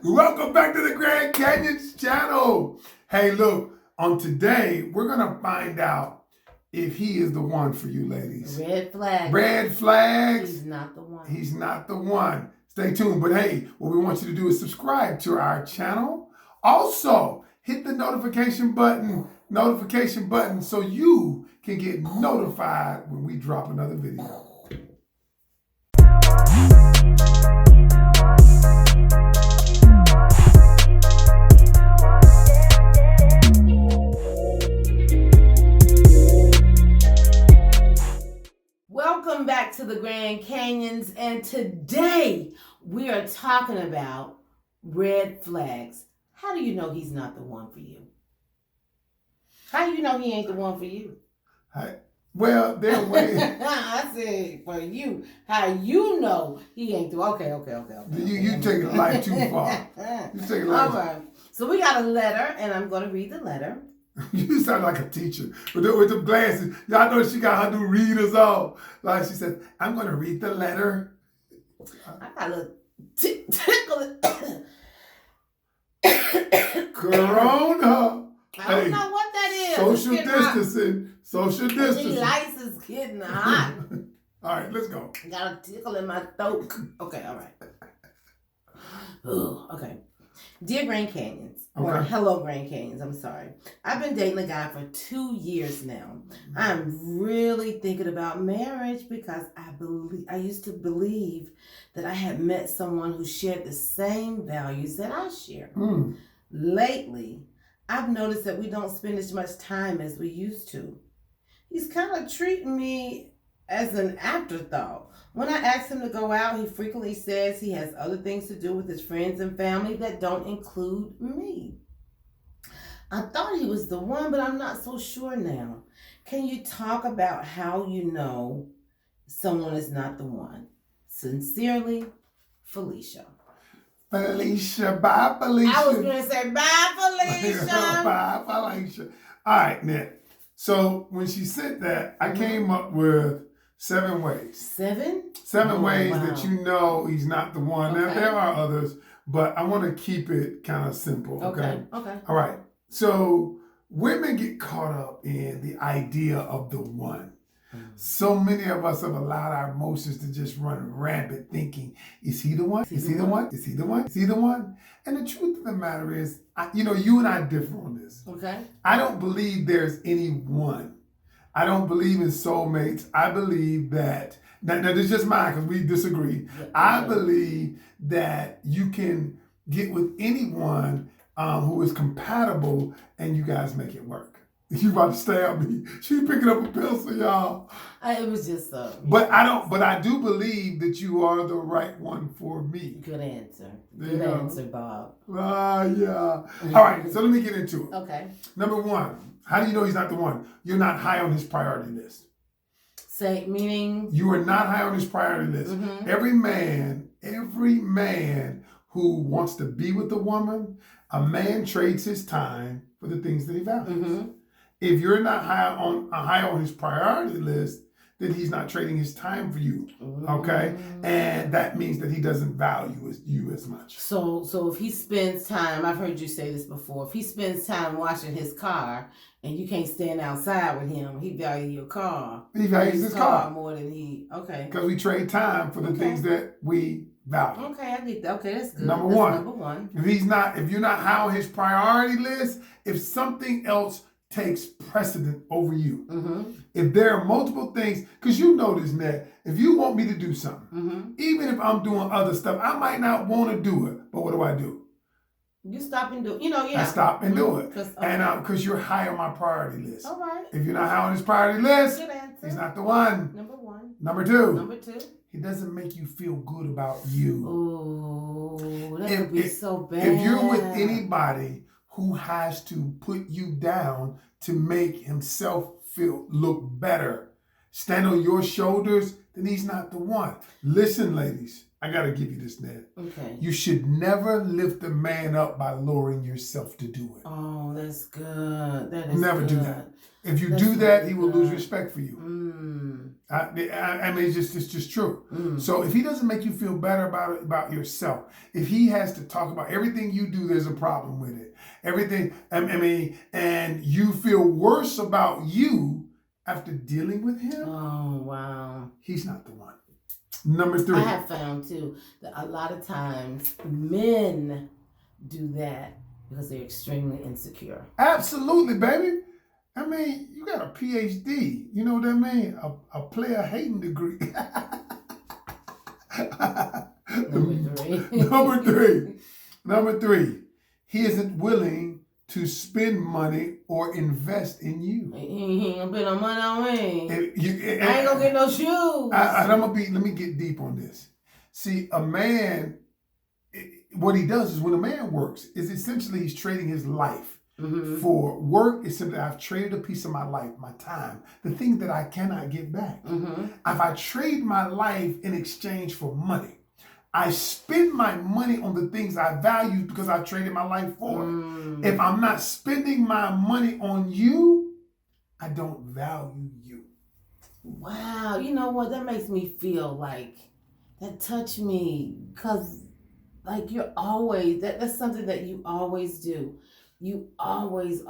Welcome back to the Grand Canions channel. Hey, look, on today, we're going to find out if he is the one for you, ladies. Red flags. Red flags. He's not the one. He's not the one. Stay tuned. But hey, what we want you to do is subscribe to our channel. Also, hit the notification button so you can get notified when we drop another video. Welcome back to the Grand Canyons, and today we are talking about red flags. How do you know he's not the one for you? How do you know he ain't the one for you? Well, they're waiting. I said for you. How you know he ain't the okay. You take it life too far. You take it life. All right. So we got a letter, and I'm going to read the letter. You sound like a teacher with the glasses. Y'all know she got her new readers on. Like she said, I'm going to read the letter. I got a little tickle. Corona. I don't know what that is. Social distancing. Social distancing. These lights is getting hot. All right, let's go. Got a tickle in my throat. Okay, all right. Ooh, okay. Dear Grand Canyons, or hello Grand Canyons, I'm sorry. I've been dating a guy for 2 years now. I'm really thinking about marriage because I used to believe that I had met someone who shared the same values that I share. Lately, I've noticed that we don't spend as much time as we used to. He's kind of treating me as an afterthought. When I ask him to go out, he frequently says he has other things to do with his friends and family that don't include me. I thought he was the one, but I'm not so sure now. Can you talk about how you know someone is not the one? Sincerely, Felicia. Felicia, bye, Felicia. I was going to say, bye, Felicia. Bye, Felicia. All right, Nick. So when she said that, I came up with 7 ways. 7? 7 ways that you know he's not the one. Okay. Now, there are others, but I want to keep it kind of simple. Okay. All right. So women get caught up in the idea of the one. So many of us have allowed our emotions to just run rampant thinking, is he the one? Is he the one? Is he the one? Is he the one? And the truth of the matter is, you and I differ on this. Okay. I don't believe there's any one. I don't believe in soulmates. I believe that, now this is just mine because we disagree. Yeah, I believe that you can get with anyone who is compatible and you guys make it work. You about to stab me. She's picking up a pencil, y'all. It was just But I do believe that you are the right one for me. Good answer. Good answer, Bob. Yeah. All right, so let me get into it. Okay. Number 1, how do you know he's not the one? You're not high on his priority list. Meaning? You are not high on his priority list. Mm-hmm. Every man who wants to be with a woman, a man trades his time for the things that he values. Mm-hmm. If you're not high on his priority list, then he's not trading his time for you. Okay? And that means that he doesn't value you as much. So if he spends time, I've heard you say this before, if he spends time washing his car and you can't stand outside with him, he values your car. He values his car more than okay. Because we trade time for the things that we value. Okay, I get that. Okay, that's good. Number one. If you're not high on his priority list, if something else takes precedent over you. If there are multiple things, because you know this, Ned, if you want me to do something, even if I'm doing other stuff, I might not want to do it, but what do? You stop and do it. I stop and do it. Because you're high on my priority list. All right. If you're not high on his priority list, good answer. He's not the one. Number 1. Number 2. Number 2. He doesn't make you feel good about you. Oh, that would be so bad. If you're with anybody who has to put you down to make himself look better, stand on your shoulders, then he's not the one. Listen, ladies, I got to give you this, Ned. Okay. You should never lift a man up by lowering yourself to do it. Oh, that's good. That is never good. do that. If you do that, he will lose respect for you. I mean, it's just true. So if he doesn't make you feel better about yourself, if he has to talk about everything you do, there's a problem with it. Everything, and you feel worse about you after dealing with him. Oh, wow. He's not the one. Number 3. I have found too that a lot of times men do that because they're extremely insecure. Absolutely, baby. I mean, you got a PhD. You know what I mean? A player hating degree. Number three. He isn't willing to spend money or invest in you. He ain't gonna spend no money on me. I ain't gonna get no shoes. Let me get deep on this. See, a man, what he does is when a man works, is essentially he's trading his life. For work, is simply I've traded a piece of my life, my time, the thing that I cannot get back. If I trade my life in exchange for money, I spend my money on the things I value because I traded my life for. If I'm not spending my money on you, I don't value you. Wow, you know what? That makes me feel like that touched me because, like, you're always that's something that you always do. You're always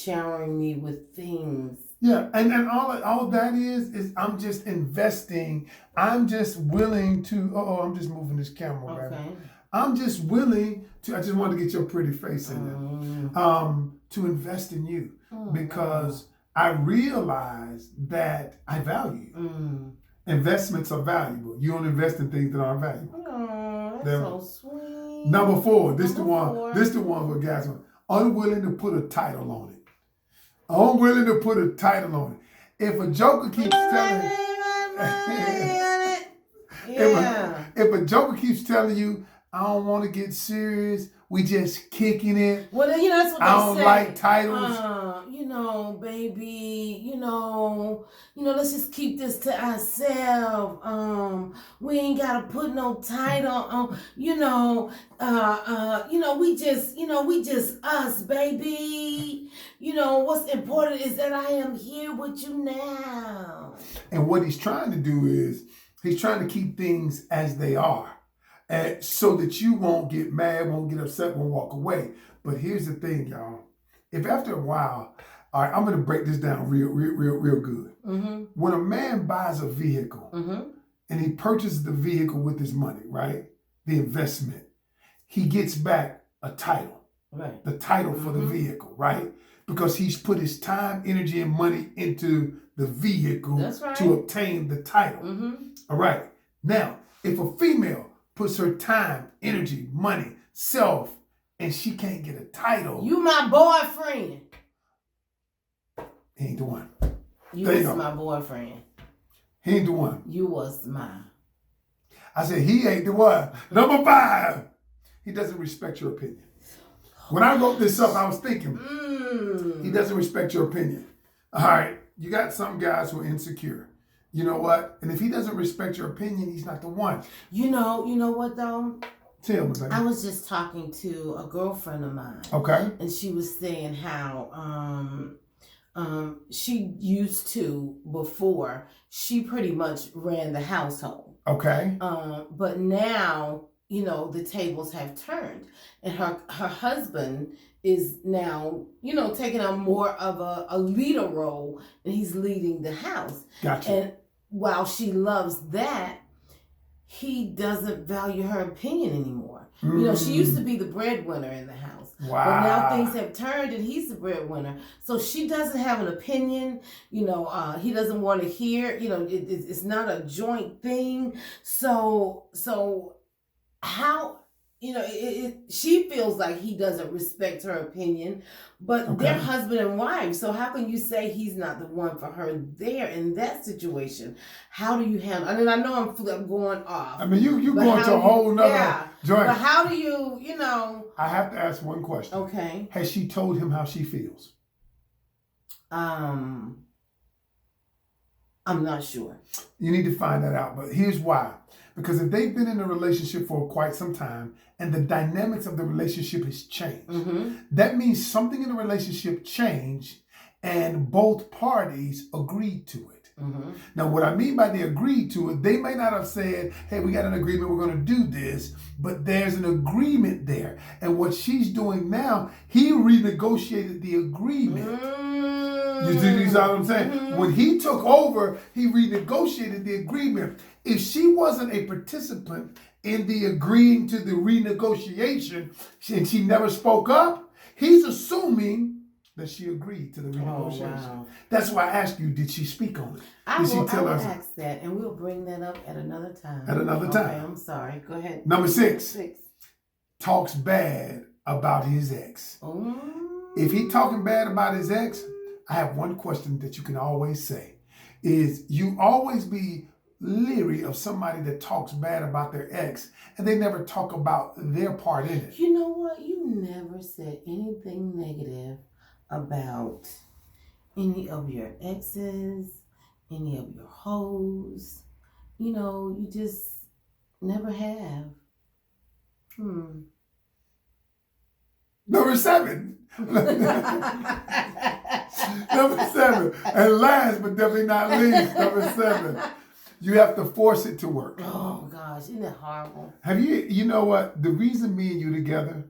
showering me with things. Yeah, and all that is I'm just investing. I'm just willing to. I'm just moving this camera, okay. Baby. I'm just willing to. I just want to get your pretty face in there. To invest in you because I realize that I value you. Investments are valuable. You don't invest in things that aren't valuable. Oh, that's so sweet. Number 4. This the one for guys. Unwilling to put a title on it. Unwilling to put a title on it. If a joker keeps telling if a joker keeps telling you, I don't want to get serious, we just kicking it. Well, then, that's what I don't like titles. Baby, let's just keep this to ourselves. We ain't gotta put no title on. We just us, baby. What's important is that I am here with you now. And what he's trying to do is he's trying to keep things as they are. So that you won't get mad, won't get upset, won't walk away. But here's the thing, y'all. If after a while, all right, I'm going to break this down real good. When a man buys a vehicle and he purchases the vehicle with his money, right? The investment, he gets back a title, right? The title for the vehicle, right? Because he's put his time, energy, and money into the vehicle to obtain the title. All right. Now, if a female puts her time, energy, money, self, and she can't get a title. You my boyfriend. He ain't the one. You was my boyfriend. He ain't the one. You was mine. I said, he ain't the one. Number 5. He doesn't respect your opinion. When I wrote this up, I was thinking, he doesn't respect your opinion. All right, you got some guys who are insecure. You know what? And if he doesn't respect your opinion, he's not the one. You know what though? Tell me, baby. I was just talking to a girlfriend of mine. Okay. And she was saying how she used to, before, she pretty much ran the household. Okay. But now, the tables have turned. And her husband is now, taking on more of a leader role, and he's leading the house. Gotcha. And while she loves that, he doesn't value her opinion anymore. She used to be the breadwinner in the house. Wow. But now things have turned and he's the breadwinner. So she doesn't have an opinion. He doesn't want to hear. It's not a joint thing. So how... she feels like he doesn't respect her opinion, but they're husband and wife. So how can you say he's not the one for her there in that situation? How do you handle? I mean, I know I'm going off. I mean, you going to a whole nother joint. But how do you, I have to ask one question. Okay. Has she told him how she feels? I'm not sure. You need to find that out. But here's why. Because if they've been in a relationship for quite some time and the dynamics of the relationship has changed, that means something in the relationship changed and both parties agreed to it. Now, what I mean by they agreed to it, they may not have said, hey, we got an agreement, we're going to do this, but there's an agreement there. And what she's doing now, he renegotiated the agreement. You see what I'm saying? When he took over, he renegotiated the agreement. If she wasn't a participant in the agreeing to the renegotiation and she never spoke up, he's assuming that she agreed to the renegotiation. Oh, wow. That's why I asked you, did she speak on it? I will ask that, and we'll bring that up at another time. At another time. Okay, I'm sorry. Go ahead. Number 6. Talks bad about his ex. If he talking bad about his ex, I have one question that you can always say, is you always be leery of somebody that talks bad about their ex and they never talk about their part in it. You know what? You never said anything negative about any of your exes, any of your hoes. You know, you just never have. Number 7. Number 7. And last but definitely not least, number 7. You have to force it to work. Oh gosh, isn't that horrible? You know what? The reason me and you together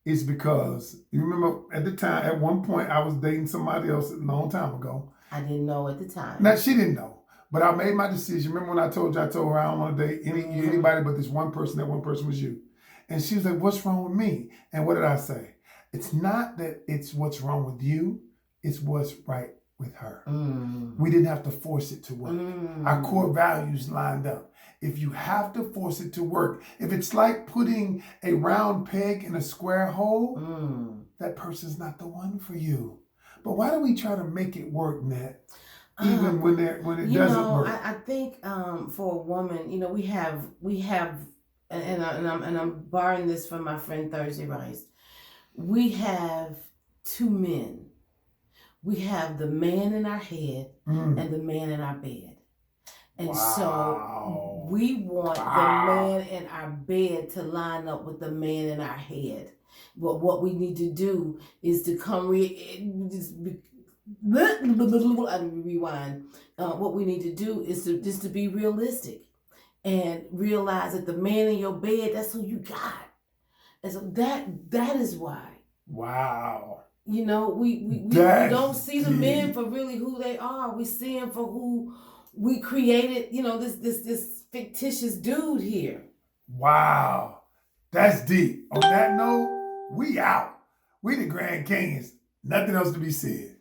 is because, you remember at the time, at one point I was dating somebody else a long time ago. I didn't know at the time. Now, she didn't know. But I made my decision. Remember when I told her I don't want to date anybody but this one person, that one person was you. And she was like, what's wrong with me? And what did I say? It's not that it's what's wrong with you. It's what's right with her. We didn't have to force it to work. Our core values lined up. If you have to force it to work, if it's like putting a round peg in a square hole, that person's not the one for you. But why do we try to make it work, Nat? Even when it doesn't work. I think for a woman, you know, we have, and I'm borrowing this from my friend Thursday Rice. We have 2 men. We have the man in our head and the man in our bed. And so we want the man in our bed to line up with the man in our head. But what we need to do is to rewind. What we need to do is to be realistic and realize that the man in your bed, that's who you got. And so that is why. Wow. You know, we don't see the men for really who they are. We see them for who we created, you know, this fictitious dude here. Wow. That's deep. On that note, we out. We the Grand Canions. Nothing else to be said.